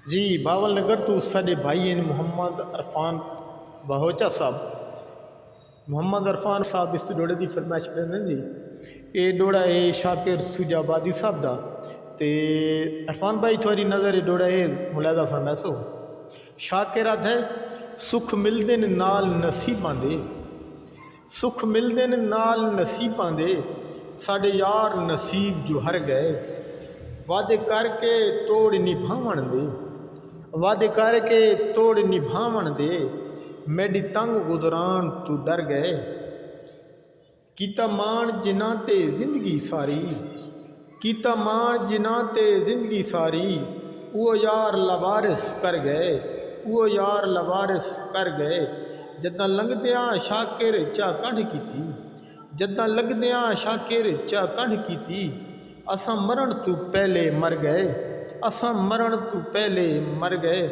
जी बावल नगर तो साढ़े भाई हैं मुहम्मद अरफान बहोचा साहब। मुहम्मद अरफान साहब इस डोड़े की फरमाइश करें जी। ये डोड़ा है शाकिर सुजाबादी साहब का। तो अरफान भाई थोड़ी नज़र डोड़ा है मुलादा फरमाइशो। शाकिर आद है सुख मिलते नाल नसीबां दे, सुख मिलते नाल नसीबां दे, साढ़े यार नसीब जो हर गए, वादे करके तोड़ निभावन दे, वादे करके तोड़ निभावन दे, मेरी तंग गुजरान तू डर गए। कीता मान जिना ते जिंदगी सारी, कीता मान जिना ते जिंदगी सारी, वो यार लवारिस कर गए, वो यार लवारिस कर गए। जदा लंघदियां शाकिर चा कंढ कीती, जदा लगदियां शाकिर चा कंढ कीती, असां मरण तू पहले मर गए, असां मरण तू पहले मर गए।